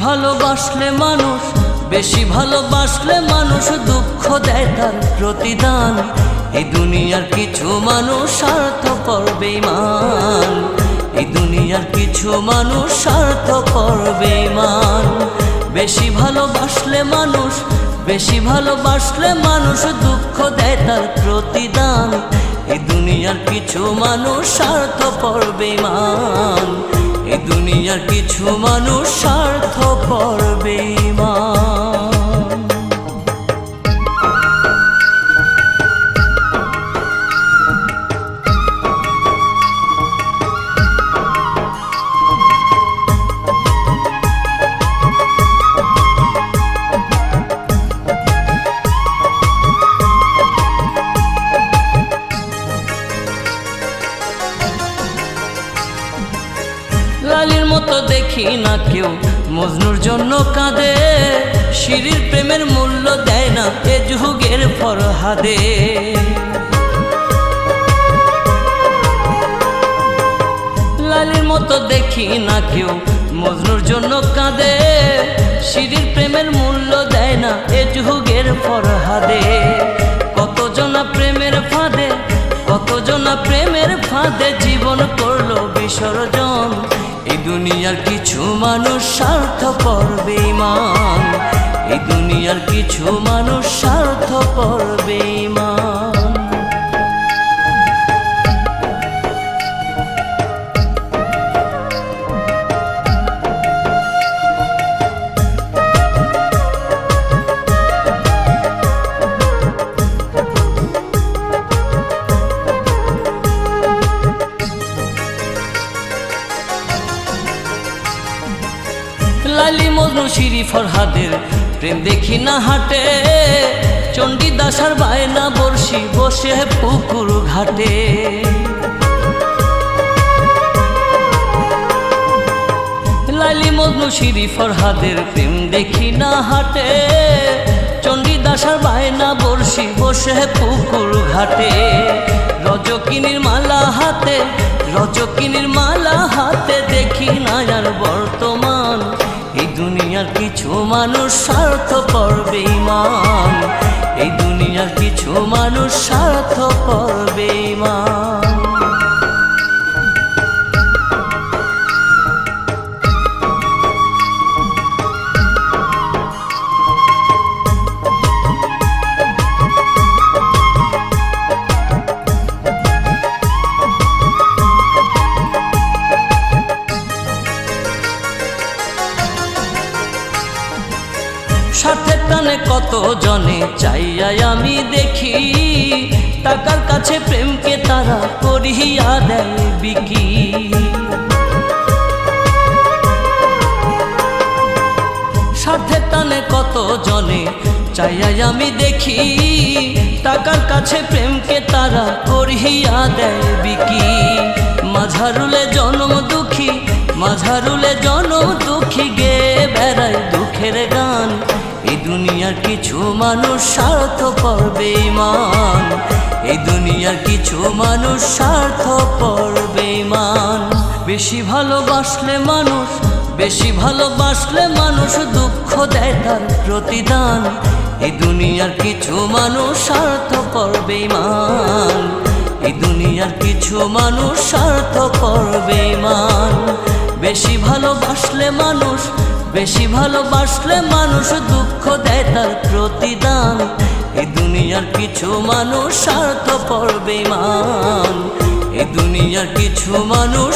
ভালোবাসলে মানুষ, বেশি ভালোবাসলে মানুষ দুঃখ দেয় তার প্রতিদান। এই দুনিয়ার কিছু মানুষ স্বার্থপর বেঈমান, এই দুনিয়ার কিছু মানুষ স্বার্থপর বেঈমান। বেশি ভালোবাসলে মানুষ, বেশি ভালোবাসলে মানুষ দুঃখ দেয় তার প্রতিদান। এই দুনিয়ার কিছু মানুষ স্বার্থপর বেঈমান, এই দুনিয়ার কিছু মানুষ স্বার্থপর বেঈমান। লালির মতো দেখি না কেউ মজনুর জন্য কাঁদে, শিরির প্রেমের মূল্য দেয় না এ যুগের ফরহাদে। লালির মতো দেখি না কেউ মজনুর জন্য কাঁদে, শিরির প্রেমের মূল্য দেয় না এ যুগের ফরহাদে। কতজনা প্রেমের ফাঁদে, কতজনা প্রেমের ফাঁদে জীবন করলো বিসর্জন। এই দুনিয়ার কিছু মানুষ স্বার্থপর বেঈমান, এই দুনিয়ার কিছু মানুষ স্বার্থপর বেঈমান। লালি মজনু শিরি ফরহাদের প্রেম দেখি না হাটে, চণ্ডীদাসার বায়না বর্ষি বসে পুকুর ঘাটে। লালি মজনু শিরি ফরহাদের প্রেম দেখি না হাটে, চণ্ডীদাসার বায়না বর্ষি বসে পুকুর ঘাটে। রজকিনীর মালা হাতে, রজকিনীর মালা হাতে দেখি না আর বর্তমান। এই দুনিয়ার কিছু মানুষ স্বার্থপর বেঈমান, এই দুনিয়ার কিছু মানুষ স্বার্থপর বেঈমান। স্বার্থের টানে কত জনে চাইয়াই আমি দেখি, টাকার কাছে প্রেমকে তারা করিয়া দেয় বিকি। স্বার্থের টানে কত জনে চাইয়াই আমি দেখি, টাকার কাছে প্রেমকে তারা করিয়া দেয় বিকি। মাঝারুলে জনম দুঃখী, মাঝারুলে জনম দুঃখী গে বেড়ায় দুঃখের গান। এই দুনিয়ার কিছু মানুষ স্বার্থপর বেঈমান, এই দুনিয়ার কিছু মানুষ স্বার্থপর বেঈমান। বেশি ভালোবাসলে মানুষ, বেশি ভালোবাসলে মানুষ দুঃখ দেয় তার প্রতিদান। এই দুনিয়ার কিছু মানুষ স্বার্থপর বেঈমান, এই দুনিয়ার কিছু মানুষ স্বার্থপর বেঈমান। বেশি ভালোবাসলে মানুষ, বেশি ভালোবাসলে মানুষ দুঃখ দেয় তার প্রতিদান। এই দুনিয়ার কিছু মানুষ স্বার্থপর বেঈমান, এই দুনিয়ার কিছু মানুষ